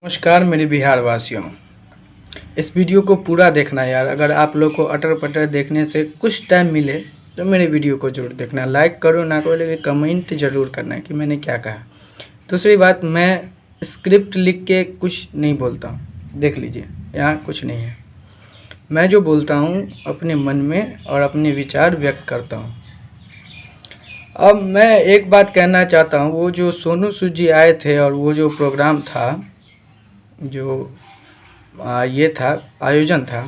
नमस्कार मेरे बिहार वासियों। इस वीडियो को पूरा देखना यार। अगर आप लोग को अटर पटर देखने से कुछ टाइम मिले तो मेरे वीडियो को जरूर देखना। लाइक करो ना करो लेकिन कमेंट जरूर करना कि मैंने क्या कहा। दूसरी बात, मैं स्क्रिप्ट लिख के कुछ नहीं बोलता हूँ। देख लीजिए, यहाँ कुछ नहीं है। मैं जो बोलता हूँ अपने मन में और अपने विचार व्यक्त करता हूँ। अब मैं एक बात कहना चाहता हूँ, वो जो सोनू सूद जी आए थे और वो जो प्रोग्राम था, जो ये था आयोजन था,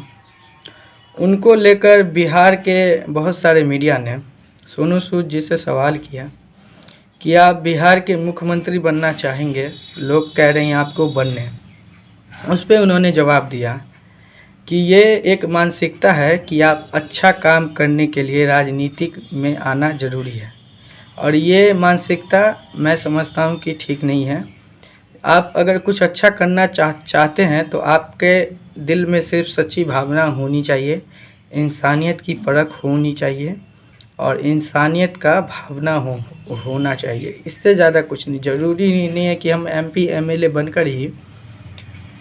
उनको लेकर बिहार के बहुत सारे मीडिया ने सोनू सूद जी से सवाल किया कि आप बिहार के मुख्यमंत्री बनना चाहेंगे, लोग कह रहे हैं आपको बनने। उस पर उन्होंने जवाब दिया कि ये एक मानसिकता है कि आप अच्छा काम करने के लिए राजनीतिक में आना ज़रूरी है, और ये मानसिकता मैं समझता हूँ कि ठीक नहीं है। आप अगर कुछ अच्छा करना चाहते हैं तो आपके दिल में सिर्फ सच्ची भावना होनी चाहिए, इंसानियत की परख होनी चाहिए और इंसानियत का भावना होना चाहिए। इससे ज़्यादा कुछ नहीं। ज़रूरी नहीं है कि हम एमपी एमएलए बनकर ही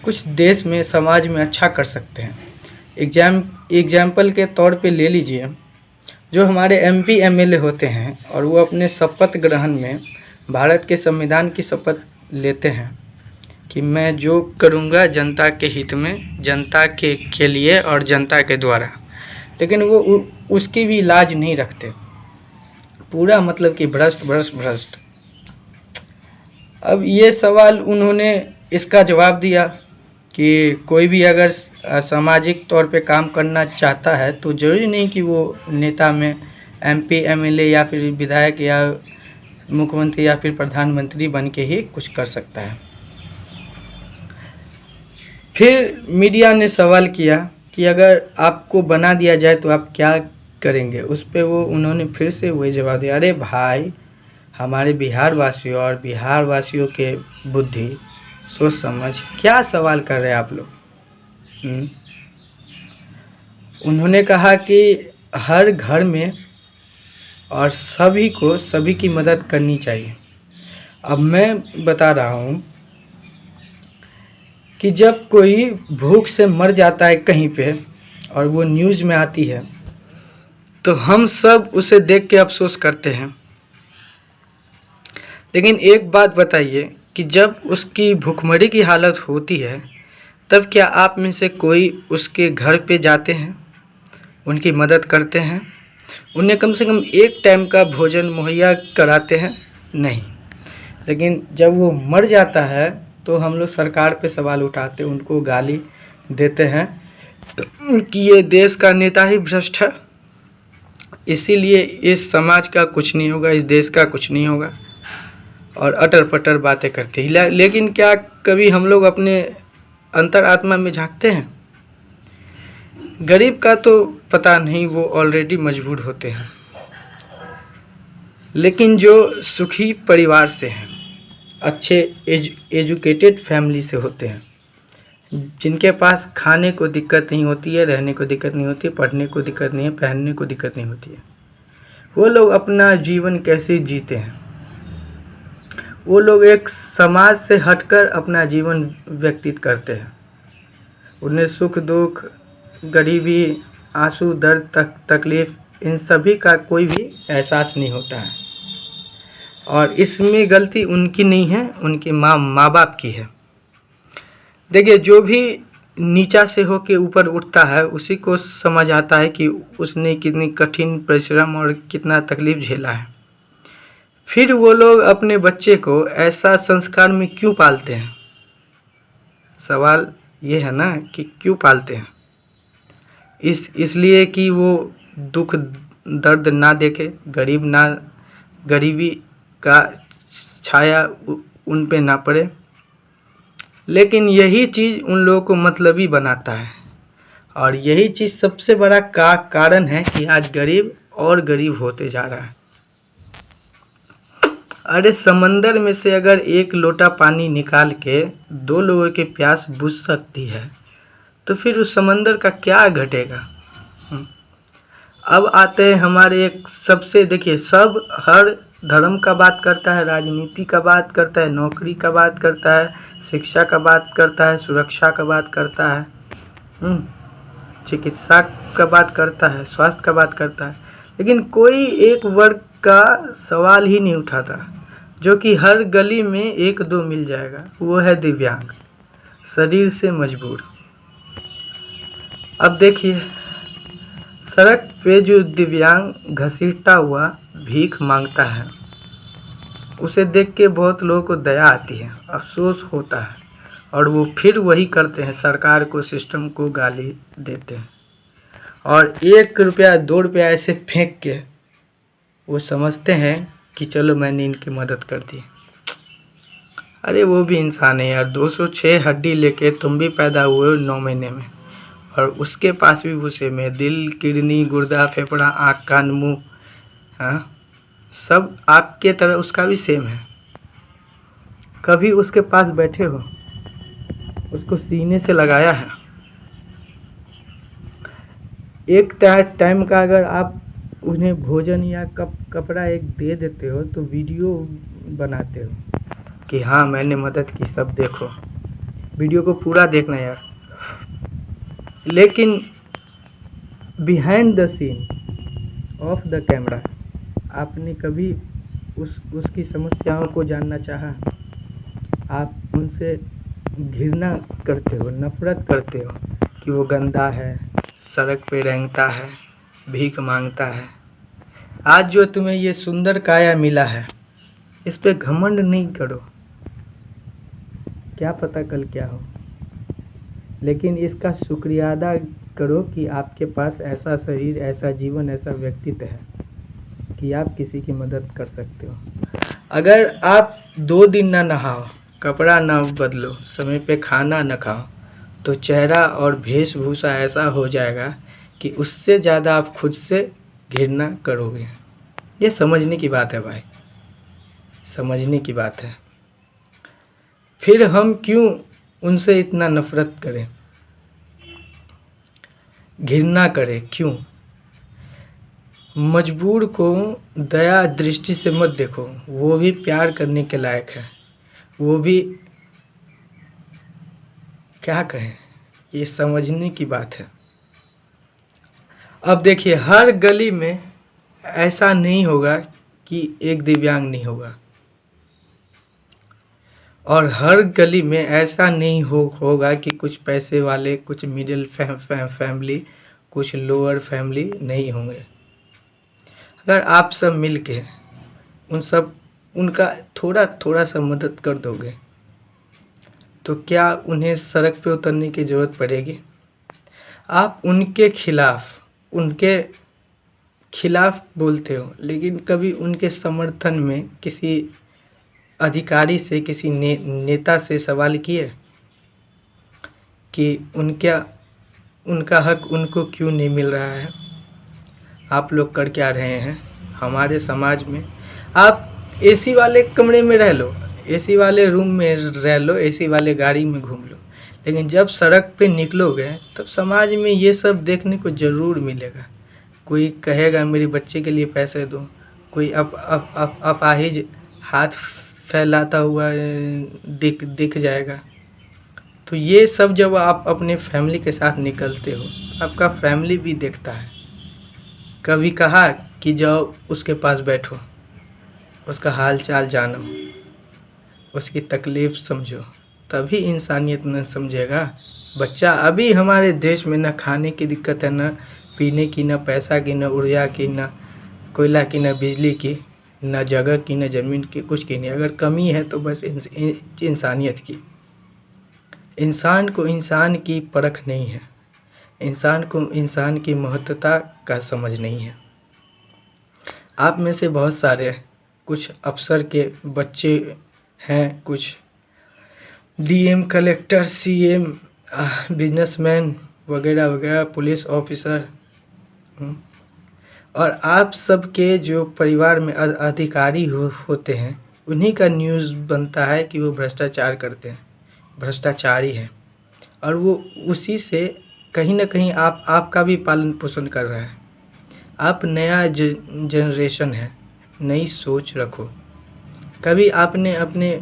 कुछ देश में समाज में अच्छा कर सकते हैं। एग्जाम्पल के तौर पे ले लीजिए, जो हमारे एमपी एमएलए होते हैं और वो अपने शपथ ग्रहण में भारत के संविधान की शपथ लेते हैं कि मैं जो करूँगा जनता के हित में, जनता के लिए और जनता के द्वारा, लेकिन वो उसकी भी लाज नहीं रखते। पूरा मतलब कि भ्रष्ट भ्रष्ट भ्रष्ट। अब ये सवाल उन्होंने इसका जवाब दिया कि कोई भी अगर सामाजिक तौर पे काम करना चाहता है तो ज़रूरी नहीं कि वो नेता में एमपी एमएलए या फिर विधायक या मुख्यमंत्री या फिर प्रधानमंत्री बन के ही कुछ कर सकता है। फिर मीडिया ने सवाल किया कि अगर आपको बना दिया जाए तो आप क्या करेंगे। उस पर उन्होंने फिर से वही जवाब दिया, अरे भाई, हमारे बिहार वासियों और बिहार वासियों के बुद्धि सोच समझ, क्या सवाल कर रहे हैं आप लोग। उन्होंने कहा कि हर घर में और सभी की मदद करनी चाहिए। अब मैं बता रहा हूँ कि जब कोई भूख से मर जाता है कहीं पे और वो न्यूज़ में आती है तो हम सब उसे देख के अफसोस करते हैं। लेकिन एक बात बताइए कि जब उसकी भूखमरी की हालत होती है तब क्या आप में से कोई उसके घर पे जाते हैं, उनकी मदद करते हैं, उन्हें कम से कम एक टाइम का भोजन मुहैया कराते हैं? नहीं। लेकिन जब वो मर जाता है तो हम लोग सरकार पे सवाल उठाते हैं, उनको गाली देते हैं कि ये देश का नेता ही भ्रष्ट है, इसीलिए इस समाज का कुछ नहीं होगा, इस देश का कुछ नहीं होगा, और अटर पटर बातें करते हैं। लेकिन क्या कभी हम लोग अपने अंतरात्मा में झांकते हैं? गरीब का तो पता नहीं, वो ऑलरेडी मजबूर होते हैं, लेकिन जो सुखी परिवार से हैं, अच्छे एजुकेटेड फैमिली से होते हैं, जिनके पास खाने को दिक्कत नहीं होती है, रहने को दिक्कत नहीं होती है, पढ़ने को दिक्कत नहीं है, पहनने को दिक्कत नहीं होती है, वो लोग अपना जीवन कैसे जीते हैं? वो लोग एक समाज से हटकर अपना जीवन व्यतीत करते हैं। उन्हें सुख दुख, गरीबी, आंसू, दर्द, तकलीफ, इन सभी का कोई भी एहसास नहीं होता है। और इसमें गलती उनकी नहीं है, उनके माँ बाप की है। देखिए, जो भी नीचा से होके ऊपर उठता है उसी को समझ आता है कि उसने कितनी कठिन परिश्रम और कितना तकलीफ झेला है। फिर वो लोग अपने बच्चे को ऐसा संस्कार में क्यों पालते हैं? सवाल ये है ना कि क्यों पालते हैं? इसलिए कि वो दुख दर्द ना देखे, गरीबी का छाया उन पे ना पड़े। लेकिन यही चीज़ उन लोगों को मतलबी बनाता है, और यही चीज़ सबसे बड़ा कारण है कि आज गरीब और गरीब होते जा रहा है। अरे, समंदर में से अगर एक लोटा पानी निकाल के 2 लोगों की प्यास बुझ सकती है तो फिर उस समंदर का क्या घटेगा? अब आते हैं हमारे एक सबसे, देखिए, हर धर्म का बात करता है, राजनीति का बात करता है, नौकरी का बात करता है, शिक्षा का बात करता है, सुरक्षा का बात करता है, चिकित्सा का बात करता है, स्वास्थ्य का बात करता है, लेकिन कोई एक वर्ग का सवाल ही नहीं उठाता, जो कि हर गली में एक दो मिल जाएगा। वो है दिव्यांग, शरीर से मजबूर। अब देखिए, सड़क पे जो दिव्यांग घसीटता हुआ भीख मांगता है, उसे देख के बहुत लोगों को दया आती है, अफसोस होता है, और वो फिर वही करते हैं, सरकार को, सिस्टम को गाली देते हैं, और 1 रुपया 2 रुपया ऐसे फेंक के वो समझते हैं कि चलो मैंने इनकी मदद कर दी। अरे वो भी इंसान है यार, 206 हड्डी लेके तुम भी पैदा हुए हो 9 महीने में, और उसके पास भी वो सेम है, दिल, किडनी, गुर्दा, फेफड़ा, आँख, कान, मुँह, हाँ, सब आपके तरह उसका भी सेम है। कभी उसके पास बैठे हो, उसको सीने से लगाया है? एक टाइम का अगर आप उन्हें भोजन या कपड़ा एक दे देते हो तो वीडियो बनाते हो कि हाँ मैंने मदद की, सब देखो। वीडियो को पूरा देखना यार। लेकिन behind the scene of the camera आपने कभी उसकी समस्याओं को जानना चाहा? आप उनसे घृणा करते हो, नफरत करते हो कि वो गंदा है, सड़क पे रेंगता है, भीख मांगता है। आज जो तुम्हें ये सुंदर काया मिला है, इस पे घमंड नहीं करो, क्या पता कल क्या हो, लेकिन इसका शुक्रिया अदा करो कि आपके पास ऐसा शरीर, ऐसा जीवन, ऐसा व्यक्तित्व है कि आप किसी की मदद कर सकते हो। अगर आप 2 दिन ना नहाओ, कपड़ा ना बदलो, समय पे खाना ना खाओ, तो चेहरा और वेशभूषा ऐसा हो जाएगा कि उससे ज़्यादा आप खुद से घृणा करोगे। ये समझने की बात है भाई, समझने की बात है। फिर हम क्यों उनसे इतना नफरत करें, घृणा करें, क्यों? मजबूर को दया दृष्टि से मत देखो, वो भी प्यार करने के लायक है, वो भी क्या कहें, ये समझने की बात है। अब देखिए, हर गली में ऐसा नहीं होगा कि एक दिव्यांग नहीं होगा, और हर गली में ऐसा नहीं होगा कि कुछ पैसे वाले, कुछ मिडिल फैमिली, कुछ लोअर फैमिली नहीं होंगे। अगर आप सब मिलके उनका थोड़ा सा मदद कर दोगे तो क्या उन्हें सड़क पे उतरने की ज़रूरत पड़ेगी? आप उनके खिलाफ बोलते हो, लेकिन कभी उनके समर्थन में किसी अधिकारी से, किसी नेता से सवाल किए कि उनका हक उनको क्यों नहीं मिल रहा है? आप लोग कर क्या रहे हैं हमारे समाज में? आप एसी वाले कमरे में रह लो, एसी वाले रूम में रह लो, एसी वाले गाड़ी में घूम लो, लेकिन जब सड़क पे निकलोगे तब समाज में ये सब देखने को ज़रूर मिलेगा। कोई कहेगा मेरे बच्चे के लिए पैसे दो, कोई अपाहिज हाथ फैलाता हुआ दिख जाएगा। तो ये सब जब आप अपने फैमिली के साथ निकलते हो, आपका फैमिली भी देखता है। कभी कहा कि जाओ उसके पास बैठो, उसका हाल चाल जानो, उसकी तकलीफ़ समझो, तभी इंसानियत न समझेगा बच्चा। अभी हमारे देश में न खाने की दिक्कत है, न पीने की, न पैसा की, न ऊर्जा की, न कोयला की, न बिजली की, न जगह की, न ज़मीन की, कुछ की नहीं। अगर कमी है तो बस इंसानियत की। इंसान को इंसान की परख नहीं है, इंसान को इंसान की महत्वता का समझ नहीं है। आप में से बहुत सारे कुछ अफसर के बच्चे हैं, कुछ डीएम, कलेक्टर, सीएम, बिजनेसमैन वगैरह वगैरह, पुलिस ऑफिसर, और आप सबके जो परिवार में अधिकारी होते हैं, उन्हीं का न्यूज़ बनता है कि वो भ्रष्टाचार करते हैं, भ्रष्टाचारी हैं, और वो उसी से कहीं ना कहीं आपका भी पालन पोषण कर रहा है। आप नया जनरेशन है, नई सोच रखो। कभी आपने अपने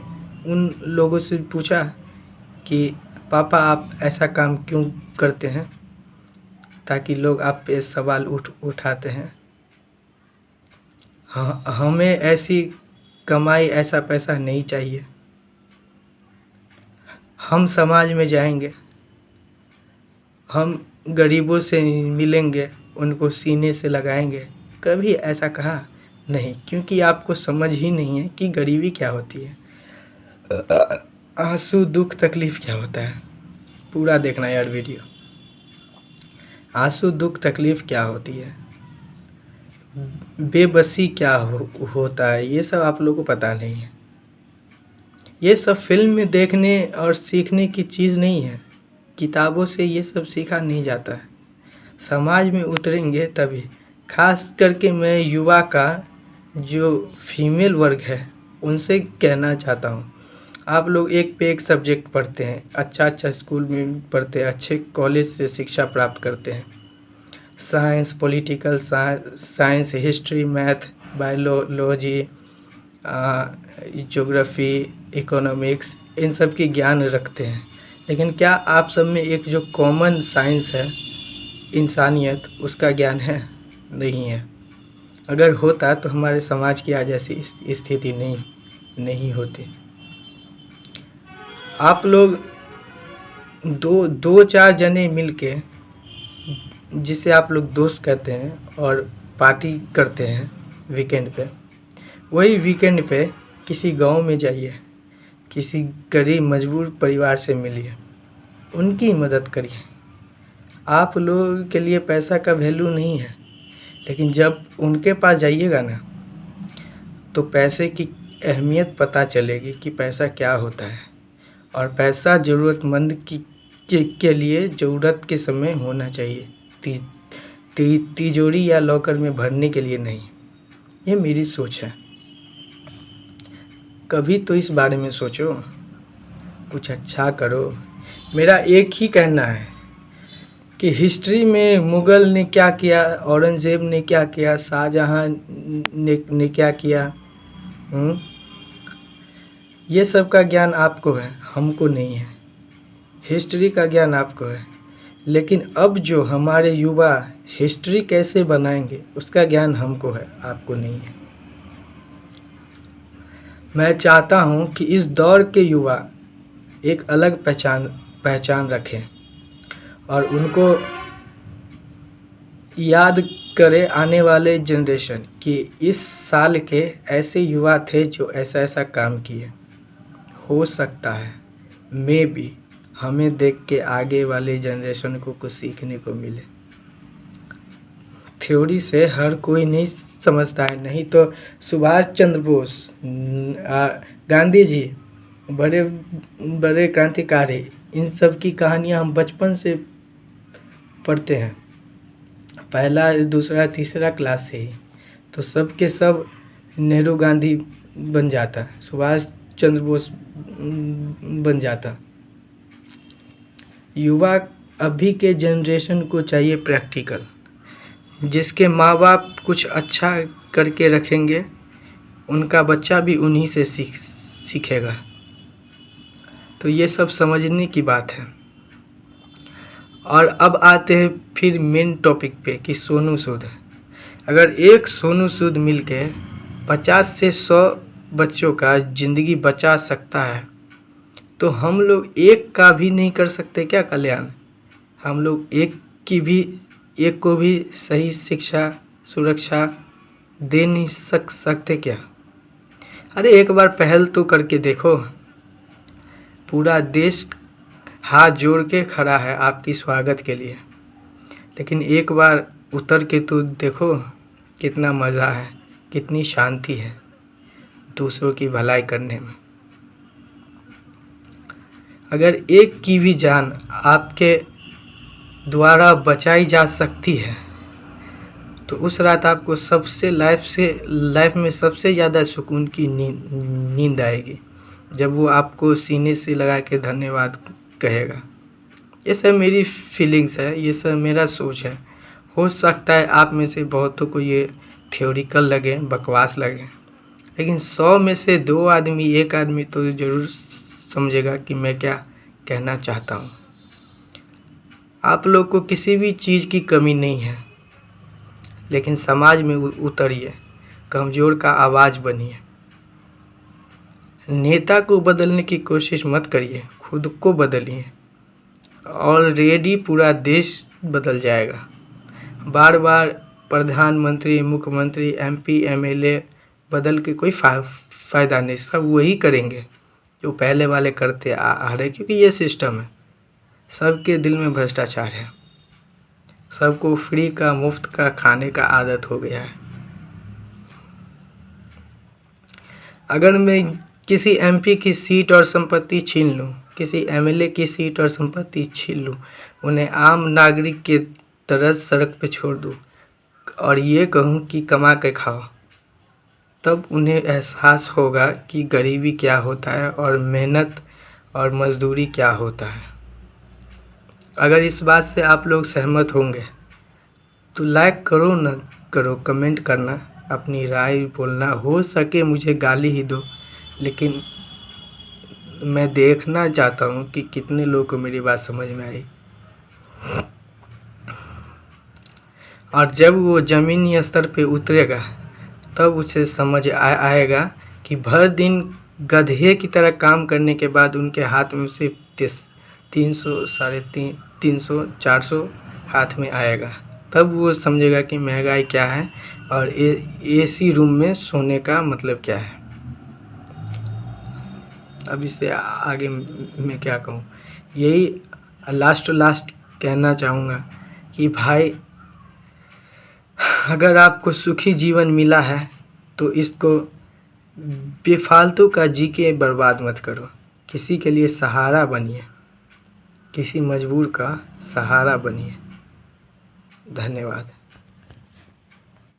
उन लोगों से पूछा कि पापा आप ऐसा काम क्यों करते हैं, ताकि लोग आप पे सवाल उठाते हैं। हाँ, हमें ऐसी कमाई, ऐसा पैसा नहीं चाहिए। हम समाज में जाएंगे, हम गरीबों से मिलेंगे, उनको सीने से लगाएंगे। कभी ऐसा कहा नहीं, क्योंकि आपको समझ ही नहीं है कि गरीबी क्या होती है, आंसू, दुख, तकलीफ़ क्या होता है। पूरा देखना यार वीडियो। आंसू, दुख, तकलीफ़ क्या होती है, बेबसी क्या होता है, ये सब आप लोगों को पता नहीं है। ये सब फिल्म में देखने और सीखने की चीज़ नहीं है। किताबों से ये सब सीखा नहीं जाता है। समाज में उतरेंगे तभी। खास करके मैं युवा का जो फीमेल वर्ग है उनसे कहना चाहता हूँ, आप लोग एक पे एक सब्जेक्ट पढ़ते हैं, अच्छा स्कूल में पढ़ते हैं, अच्छे कॉलेज से शिक्षा प्राप्त करते हैं। Science, political science, history, math, biology, geography, economics, इन सब की ज्ञान रखते हैं। लेकिन क्या आप सब में एक जो कॉमन साइंस है, इंसानियत, उसका ज्ञान है? नहीं है। अगर होता तो हमारे समाज की आज ऐसी स्थिति नहीं होती। आप लोग दो चार जने मिलके, जिसे आप लोग दोस्त कहते हैं, और पार्टी करते हैं वीकेंड पे, वही वीकेंड पे किसी गांव में जाइए, किसी गरीब मजबूर परिवार से मिलिए, उनकी मदद करिए। आप लोगों के लिए पैसा का वैल्यू नहीं है, लेकिन जब उनके पास जाइएगा ना, तो पैसे की अहमियत पता चलेगी कि पैसा क्या होता है। और पैसा ज़रूरतमंद के लिए ज़रूरत के समय होना चाहिए, तिजोरी या लॉकर में भरने के लिए नहीं। ये मेरी सोच है। कभी तो इस बारे में सोचो, कुछ अच्छा करो। मेरा एक ही कहना है कि हिस्ट्री में मुग़ल ने क्या किया, औरंगज़ेब ने क्या किया, शाहजहां ने क्या किया, ये सब का ज्ञान आपको है, हमको नहीं है। हिस्ट्री का ज्ञान आपको है, लेकिन अब जो हमारे युवा हिस्ट्री कैसे बनाएंगे, उसका ज्ञान हमको है, आपको नहीं है। मैं चाहता हूँ कि इस दौर के युवा एक अलग पहचान रखें और उनको याद करे आने वाले जनरेशन कि इस साल के ऐसे युवा थे जो ऐसा काम किए। हो सकता है मे भी हमें देख के आगे वाले जनरेशन को कुछ सीखने को मिले। थ्योरी से हर कोई नहीं समझता है, नहीं तो सुभाष चंद्र बोस, गांधी जी, बड़े बड़े क्रांतिकारी, इन सब की कहानियाँ हम बचपन से पढ़ते हैं, पहला, दूसरा, तीसरा क्लास से ही। तो सब के सब नेहरू गांधी बन जाता, सुभाष चंद्र बोस बन जाता। युवा अभी के जनरेशन को चाहिए प्रैक्टिकल, जिसके माँ बाप कुछ अच्छा करके रखेंगे, उनका बच्चा भी उन्हीं से सीखेगा। तो ये सब समझने की बात है। और अब आते हैं फिर मेन टॉपिक पे कि सोनू सूद। अगर एक सोनू सूद मिलके 50 से 100 बच्चों का ज़िंदगी बचा सकता है, तो हम लोग एक का भी नहीं कर सकते क्या कल्याण? हम लोग एक को भी सही शिक्षा, सुरक्षा दे नहीं सकते क्या? अरे एक बार पहल तो करके देखो। पूरा देश हाथ जोड़ के खड़ा है आपकी स्वागत के लिए, लेकिन एक बार उतर के तो देखो कितना मज़ा है, कितनी शांति है दूसरों की भलाई करने में। अगर एक की भी जान आपके द्वारा बचाई जा सकती है, तो उस रात आपको लाइफ में सबसे ज़्यादा सुकून की नींद आएगी, जब वो आपको सीने से लगा के धन्यवाद कहेगा। ये सब मेरी फीलिंग्स है, ये सब मेरा सोच है। हो सकता है आप में से बहुतों को ये थ्योरिकल लगे, बकवास लगे, लेकिन 100 में से 2 आदमी, 1 आदमी तो ज़रूर समझेगा कि मैं क्या कहना चाहता हूँ, आप लोग को किसी भी चीज़ की कमी नहीं है, लेकिन समाज में उतरिए, कमज़ोर का आवाज़ बनिए। नेता को बदलने की कोशिश मत करिए, खुद को बदलिए। ऑलरेडी पूरा देश बदल जाएगा। बार बार प्रधानमंत्री, मुख्यमंत्री, MP, MLA बदल के कोई फ़ायदा नहीं। सब वही करेंगे जो पहले वाले करते आ रहे, क्योंकि ये सिस्टम है। सबके दिल में भ्रष्टाचार है, सबको फ्री का, मुफ्त का खाने का आदत हो गया है। अगर मैं किसी MP की सीट और संपत्ति छीन लूँ, किसी MLA की सीट और संपत्ति छीन लूँ, उन्हें आम नागरिक के तरह सड़क पे छोड़ दूँ और ये कहूँ कि कमा के खाओ, तब उन्हें एहसास होगा कि गरीबी क्या होता है और मेहनत और मजदूरी क्या होता है। अगर इस बात से आप लोग सहमत होंगे तो लाइक करो ना करो, कमेंट करना, अपनी राय बोलना, हो सके मुझे गाली ही दो, लेकिन मैं देखना चाहता हूँ कि कितने लोगों को मेरी बात समझ में आई। और जब वो ज़मीनी स्तर पे उतरेगा तब उसे समझ आएगा कि भर दिन गधे की तरह काम करने के बाद उनके हाथ में सिर्फ 300, 350, 400 हाथ में आएगा। तब वो समझेगा कि महंगाई क्या है और AC रूम में सोने का मतलब क्या है। अब इससे आगे मैं क्या कहूँ, यही लास्ट कहना चाहूँगा कि भाई, अगर आपको सुखी जीवन मिला है तो इसको बेफालतू का जी के बर्बाद मत करो। किसी के लिए सहारा बनिए, किसी मजबूर का सहारा बनिए। धन्यवाद।